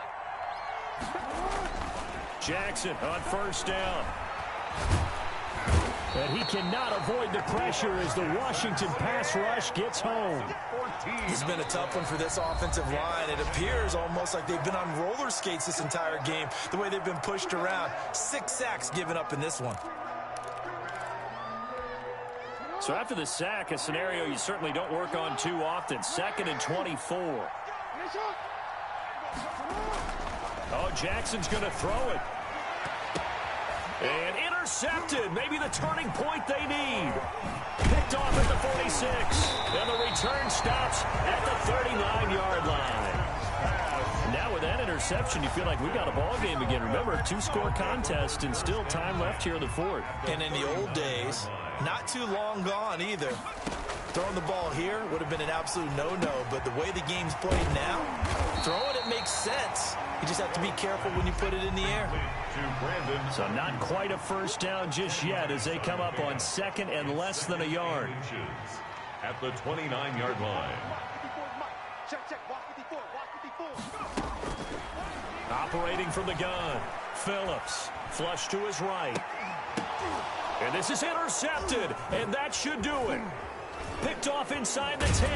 Jackson on first down. And he cannot avoid the pressure as the Washington pass rush gets home. It's been a tough one for this offensive line. It appears almost like they've been on roller skates this entire game, the way they've been pushed around. 6 sacks given up in this one. So after the sack, a scenario you certainly don't work on too often. 2nd and 24. Oh, Jackson's going to throw it. And intercepted. Maybe the turning point they need. Picked off at the 46. And the return stops at the 39-yard line. Now with that interception, you feel like we got a ball game again. Remember, a 2-score contest and still time left here in the fourth. And in the old days, not too long gone either, throwing the ball here would have been an absolute no-no. But the way the game's played now, throwing it makes sense. You just have to be careful when you put it in the air. So not quite a first down just yet as they come up on 2nd and less than a yard. At the 29-yard line. Operating from the gun, Phillips, flush to his right. And this is intercepted, and that should do it. Picked off inside the 10,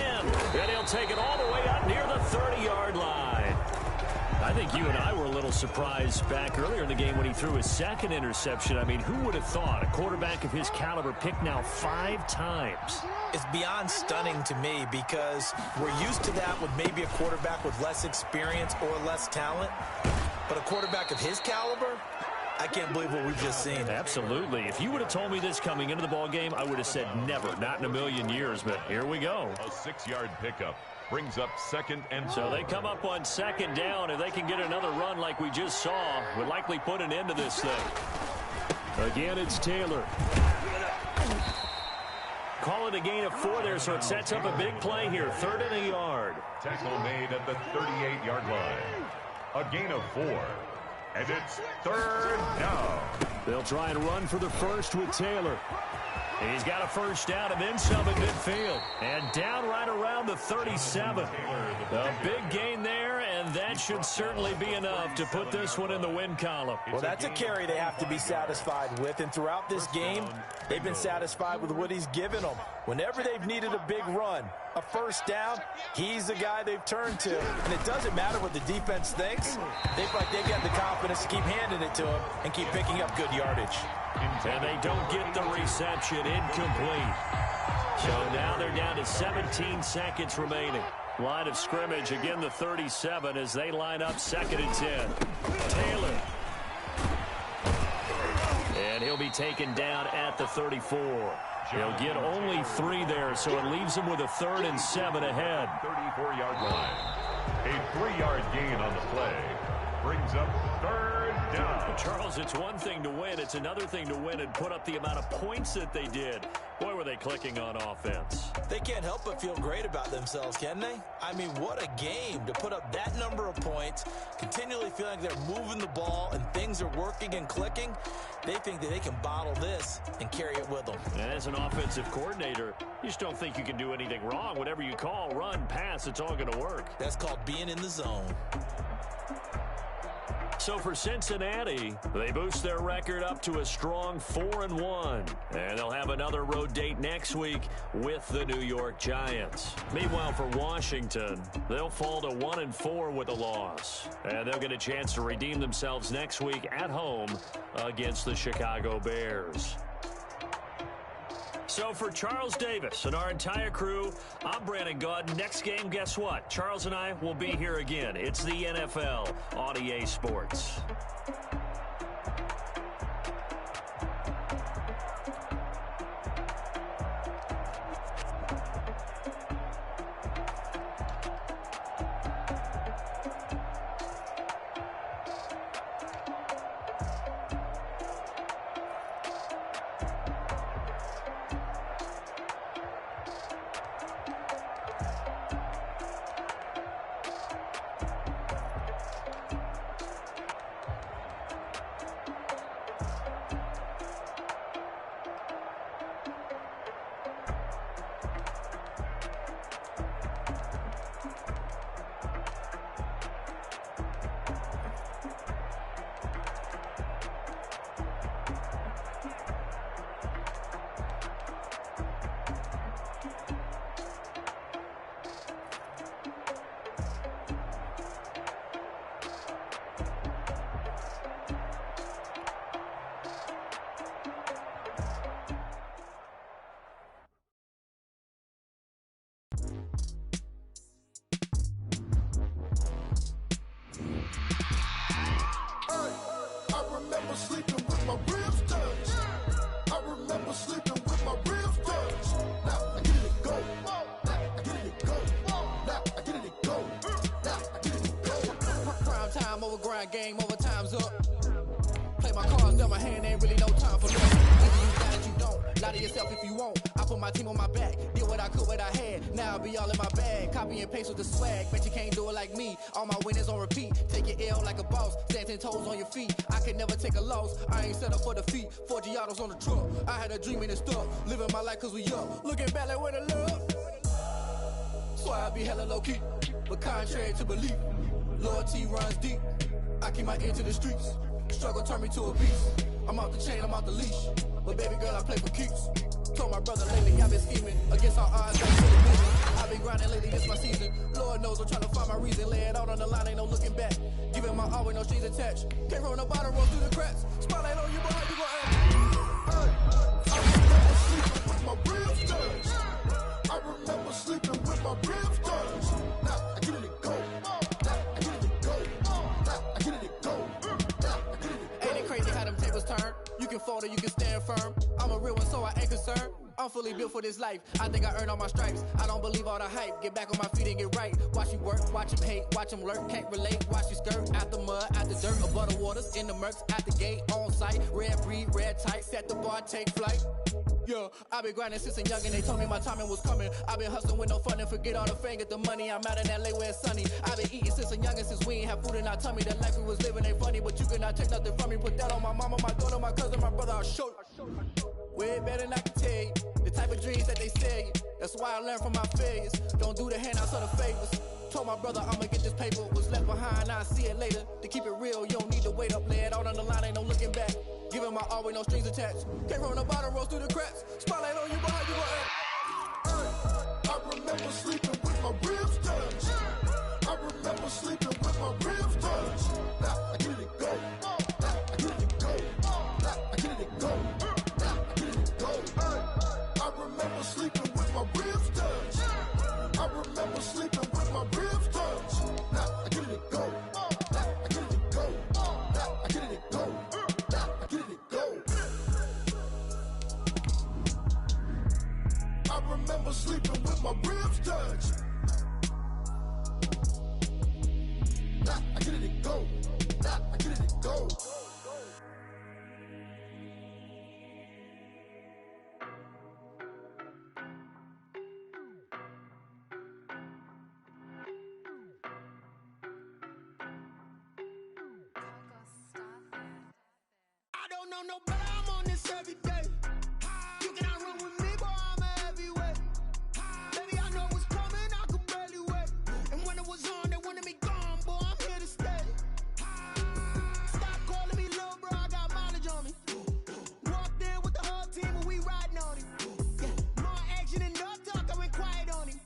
and he'll take it all the way up near the 30-yard line. I think you and I were a little surprised back earlier in the game when he threw his 2nd interception. I mean, who would have thought a quarterback of his caliber picked now 5 times? It's beyond stunning to me because we're used to that with maybe a quarterback with less experience or less talent. But a quarterback of his caliber, I can't believe what we've just seen. Absolutely. If you would have told me this coming into the ball game, I would have said never, not in a million years. But here we go. A 6-yard pickup brings up 2nd and 4. So they come up on 2nd down. If they can get another run like we just saw, would likely put an end to this thing. Again, it's Taylor. Call it a gain of 4 there, so it sets up a big play here. 3rd and a yard. Tackle made at the 38-yard line. A gain of 4. And it's 3rd down. They'll try and run for the first with Taylor. He's got a first down and then some at midfield. And down right around the 37. A big gain there, and that should certainly be enough to put this one in the win column. Well, that's a carry they have to be satisfied with. And throughout this game, they've been satisfied with what he's given them. Whenever they've needed a big run, a first down, he's the guy they've turned to. And it doesn't matter what the defense thinks. They feel like they've got the confidence to keep handing it to him and keep picking up good yardage. And they don't get the reception. Incomplete. So now they're down to 17 seconds remaining. Line of scrimmage, again the 37 as they line up 2nd and 10. Taylor. And he'll be taken down at the 34. He'll get only 3 there, so it leaves him with a 3rd and 7 ahead. 34-yard line. A 3-yard gain on the play brings up 3rd check down. Charles, it's one thing to win. It's another thing to win and put up the amount of points that they did. Boy, were they clicking on offense. They can't help but feel great about themselves, can they? I mean, what a game to put up that number of points, continually feeling like they're moving the ball and things are working and clicking. They think that they can bottle this and carry it with them. And as an offensive coordinator, you just don't think you can do anything wrong. Whatever you call, run, pass, it's all going to work. That's called being in the zone. So for Cincinnati, they boost their record up to a strong 4-1. And they'll have another road date next week with the New York Giants. Meanwhile, for Washington, they'll fall to 1-4 with a loss. And they'll get a chance to redeem themselves next week at home against the Chicago Bears. So for Charles Davis and our entire crew, I'm Brandon Gaudin. Next game, guess what? Charles and I will be here again. It's the NFL on EA Sports. Sleeping with my ribs touched. I remember sleeping with my ribs touched. Now I get it to go. Now I get it to go. Now I get it to go. Now I get it to go. Prime time over grind game, over time's up. Play my cards down my hand, ain't really no time for luck. Either you got it, you don't. Lie to yourself if you won't. I put my team on my back. Did what I could, what I had. Now I'll be all in my bag. Copy and paste with the swag. Bet you can't do it like me. All my winners on repeat. Take your L like a boss. Stand 10 toes on your feet. I can never take a loss. I ain't set up for defeat. 4 Giottos on the truck. I had a dream and it's stuck. Living my life cause we up. Looking back like where the love. So I be hella low key. But contrary to belief, loyalty runs deep. I keep my ear to the streets. Struggle turned me to a beast. I'm out the chain, I'm out the leash. But baby girl, I play for keeps. Told my brother lately I've been scheming. Against all odds, I'm feeling vision. I've been grinding lately, this my season. Lord knows I'm trying to find my reason. Lay it out on the line, ain't no looking back. Giving my all with no strings attached. Came from the bottom, roll through the cracks. Spotlight on you, but how you gon' act? I remember sleeping with my ribs touched. I remember sleeping with my ribs touched. Now I get it to go. Now I get it to go. Now I get it to go. Now I get it to go. Ain't it crazy how them tables turn? You can fold or you can stand firm. I'm a real one, so I ain't concerned. I'm fully built for this life. I think I earned all my stripes. I don't believe all the hype. Get back on my feet and get right. Watch you work, watch him hate, watch him lurk. Can't relate, watch you skirt. Out the mud, out the dirt, above the waters, in the murks, at the gate, on site. Red breed, red tight, set the bar, take flight. Yeah, I been grinding since a youngin'. They told me my timing was coming. I been hustling with no fun and forget all the fame, get the money. I'm out in LA where it's sunny. I been eating since a youngin', since we ain't have food in our tummy. The life we was living ain't funny, but you cannot take nothing from me. Put that on my mama, my daughter, my cousin, my brother. I'll show you. Way better than I can tell you. The type of dreams that they sell you. That's why I learned from my failures. Don't do the handouts or the favors. Told my brother I'ma get this paper. Was left behind, I'll see it later. To keep it real, you don't need to wait up. Lay it out on the line, ain't no looking back. Giving my all with no strings attached. Came from the bottom, rose through the cracks. Spotlight on you, but how you gon' act? I remember sleeping with my ribs touched. I remember sleeping with my ribs touched. Now I get it to go. Now I get it to go. Now I get it to go. Now I get it to go. I remember sleeping with my ribs touched. I remember sleeping with my ribs touched. Now I get it to go. Now I get it to go. Now I get it to go. Now I get it to go. I remember sleeping with my ribs touched. Now I get it to go. Now I get it to go. don't know better, I'm on this every day. You cannot run with me, boy, I'm a heavyweight. Baby, I know what's coming, I could barely wait. And when it was on, they wanted me gone, boy, I'm here to stay. Stop calling me little bro, I got mileage on me. Walked in with the whole team and we riding on him. Yeah, more action and no talk, I went quiet on him.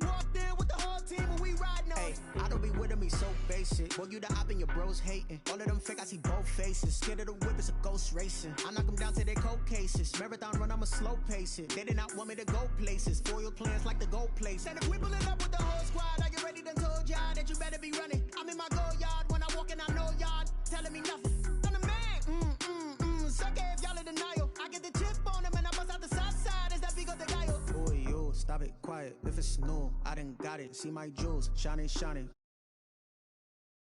Walked in with the whole team and we riding on him. I don't be with me so basic. Boy, you the op and your bros hating. All of them fake, I see both faces. Scared of the whip, it's a ghost racing. I knock them down to their cold cases. Marathon run, I'ma slow pace it. They did not want me to go places. Foil plans like the go place. And if we pulling up with the whole squad, I get ready to told y'all that you better be running. I'm in my go yard. When I walk in, I know y'all telling me nothing. I'm the man. Suck it if y'all in denial. I get the chip on them and I bust out the south side. Is that Vigo de Gallo? Boy, yo, stop it, quiet. If it's new, I done got it. See my jewels, shining, shining.